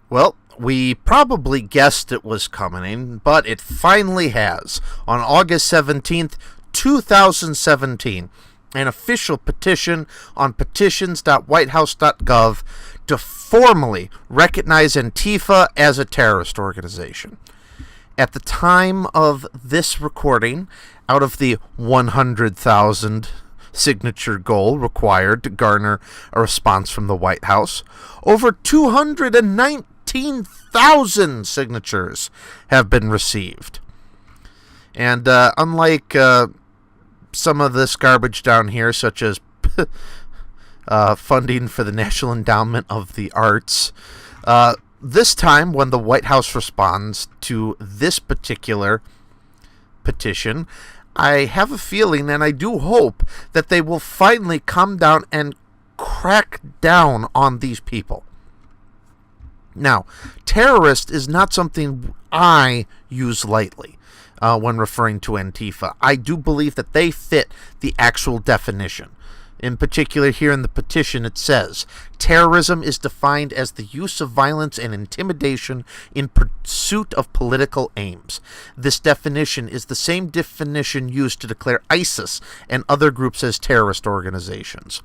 Well, we probably guessed it was coming, but it finally has. On August 17th, 2017, an official petition on petitions.whitehouse.gov to formally recognize Antifa as a terrorist organization. At the time of this recording, out of the 100,000 signature goal required to garner a response from the White House, over 219,000 signatures have been received. And unlike some of this garbage down here, such as funding for the National Endowment of the Arts, this time when the White House responds to this particular petition, I have a feeling, and I do hope, that they will finally come down and crack down on these people. Now, terrorist is not something I use lightly when referring to Antifa. I do believe that they fit the actual definition. In particular, here in the petition, it says, terrorism is defined as the use of violence and intimidation in pursuit of political aims. This definition is the same definition used to declare ISIS and other groups as terrorist organizations.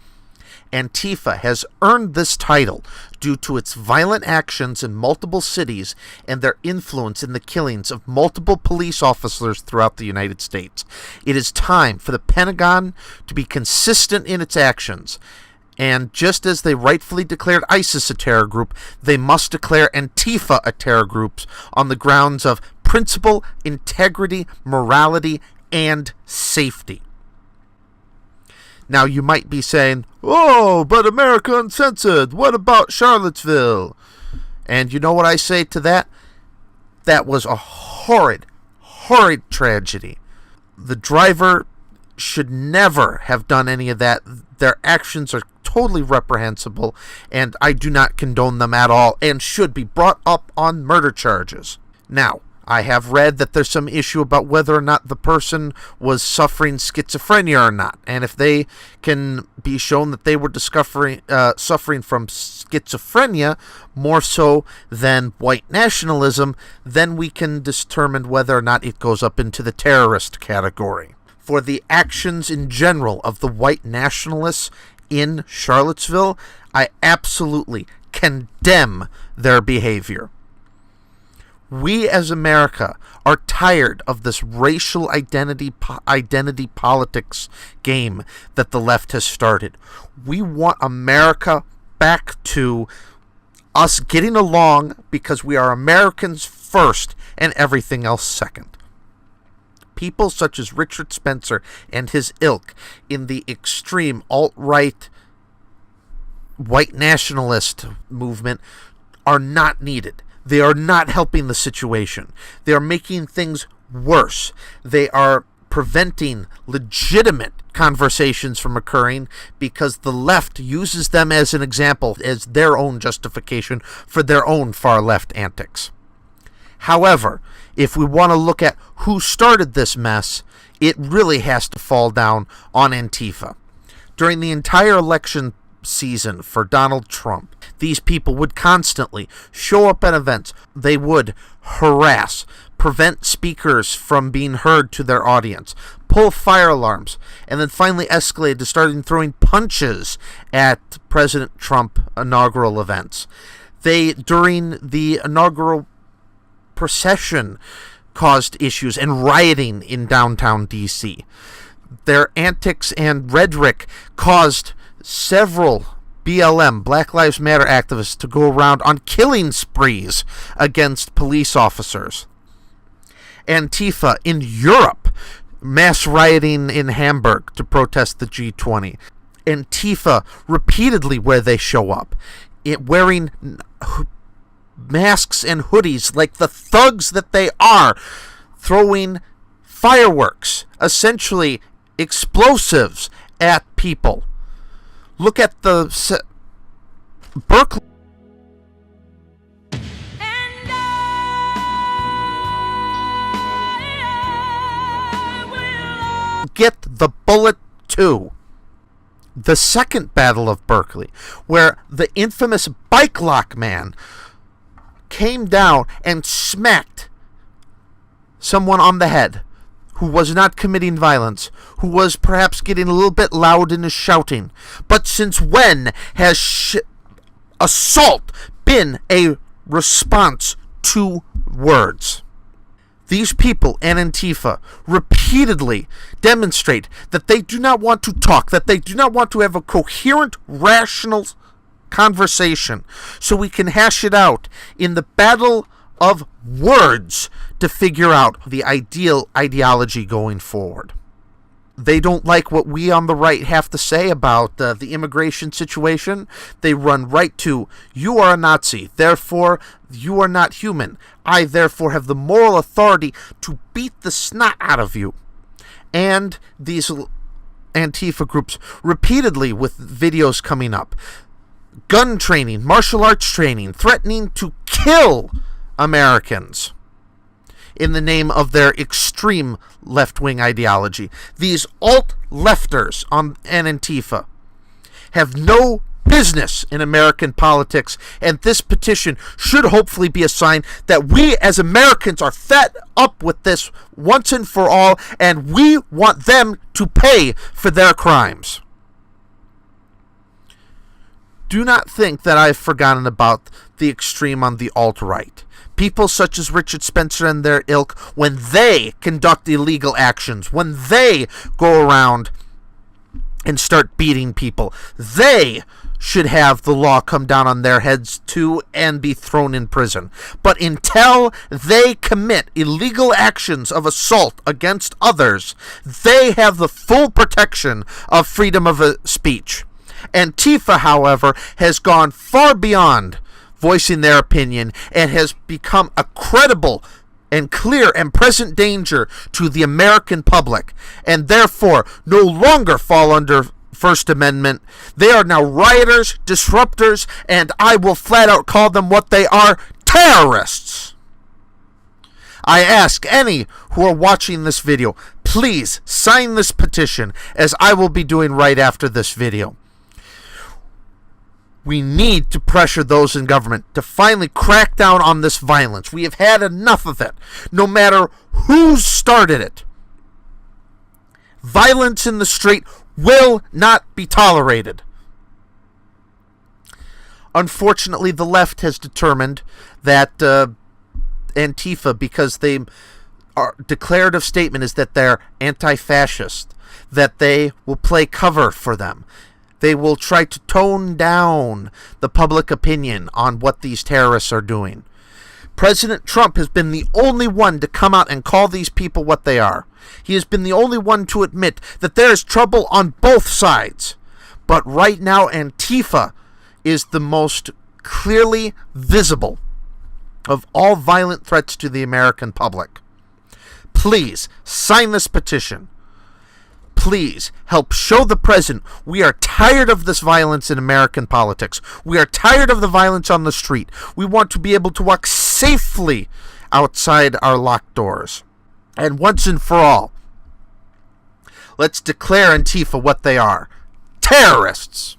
Antifa has earned this title due to its violent actions in multiple cities and their influence in the killings of multiple police officers throughout the United States. It is time for the Pentagon to be consistent in its actions, and just as they rightfully declared ISIS a terror group, they must declare Antifa a terror group on the grounds of principle, integrity, morality, and safety. Now, you might be saying, oh, but America Uncensored, what about Charlottesville? And you know what I say to that? That was a horrid tragedy. The driver should never have done any of that. Their actions are totally reprehensible, and I do not condone them at all, and should be brought up on murder charges. Now, I have read that there's some issue about whether or not the person was suffering schizophrenia or not. And if they can be shown that they were suffering from schizophrenia more so than white nationalism, then we can determine whether or not it goes up into the terrorist category. For the actions in general of the white nationalists in Charlottesville, I absolutely condemn their behavior. We as America are tired of this racial identity politics game that the left has started. We want America back to us getting along because we are Americans first and everything else second. People such as Richard Spencer and his ilk in the extreme alt-right white nationalist movement are not needed. They are not helping the situation. They are making things worse. They are preventing legitimate conversations from occurring because the left uses them as an example, as their own justification for their own far-left antics. However, if we want to look at who started this mess, it really has to fall down on Antifa. During the entire election season for Donald Trump, these people would constantly show up at events. They would harass, prevent speakers from being heard to their audience, pull fire alarms, and then finally escalate to starting throwing punches at President Trump inaugural events. They, during the inaugural procession, caused issues and rioting in downtown D.C. Their antics and rhetoric caused several BLM, Black Lives Matter activists to go around on killing sprees against police officers. Antifa in Europe, mass rioting in Hamburg to protest the G20. Antifa repeatedly where they show up, wearing masks and hoodies like the thugs that they are, throwing fireworks, essentially explosives, at people. Look at the Berkeley. Get the bullet too. The second Battle of Berkeley, where the infamous bike lock man came down and smacked someone on the head who was not committing violence, who was perhaps getting a little bit loud in his shouting. But since when has assault been a response to words? These people and Antifa repeatedly demonstrate that they do not want to talk, that they do not want to have a coherent, rational conversation so we can hash it out in the battle of words to figure out the ideal ideology going forward. They don't like what we on the right have to say about the immigration situation. They run right to, you are a Nazi, therefore you are not human. I therefore have the moral authority to beat the snot out of you. And these Antifa groups repeatedly with videos coming up, gun training, martial arts training, threatening to kill Americans in the name of their extreme left-wing ideology. These alt-lefters on Antifa have no business in American politics, and this petition should hopefully be a sign that we as Americans are fed up with this once and for all, and we want them to pay for their crimes. Do not think that I've forgotten about the extreme on the alt-right. People such as Richard Spencer and their ilk, when they conduct illegal actions, when they go around and start beating people, they should have the law come down on their heads too and be thrown in prison. But until they commit illegal actions of assault against others, they have the full protection of freedom of speech. Antifa, however, has gone far beyond voicing their opinion and has become a credible and clear and present danger to the American public, and therefore no longer fall under First Amendment. They are now rioters, disruptors, and I will flat out call them what they are: terrorists. I ask any who are watching this video, please sign this petition, as I will be doing right after this video. We need to pressure those in government to finally crack down on this violence. We have had enough of it, no matter who started it. Violence in the street will not be tolerated. Unfortunately, the left has determined that Antifa, because they are declarative statement is that they're anti-fascist, that they will play cover for them. They will try to tone down the public opinion on what these terrorists are doing. President Trump has been the only one to come out and call these people what they are. He has been the only one to admit that there is trouble on both sides. But right now, Antifa is the most clearly visible of all violent threats to the American public. Please sign this petition. Please help show the president we are tired of this violence in American politics. We are tired of the violence on the street. We want to be able to walk safely outside our locked doors. And once and for all, let's declare Antifa what they are: terrorists.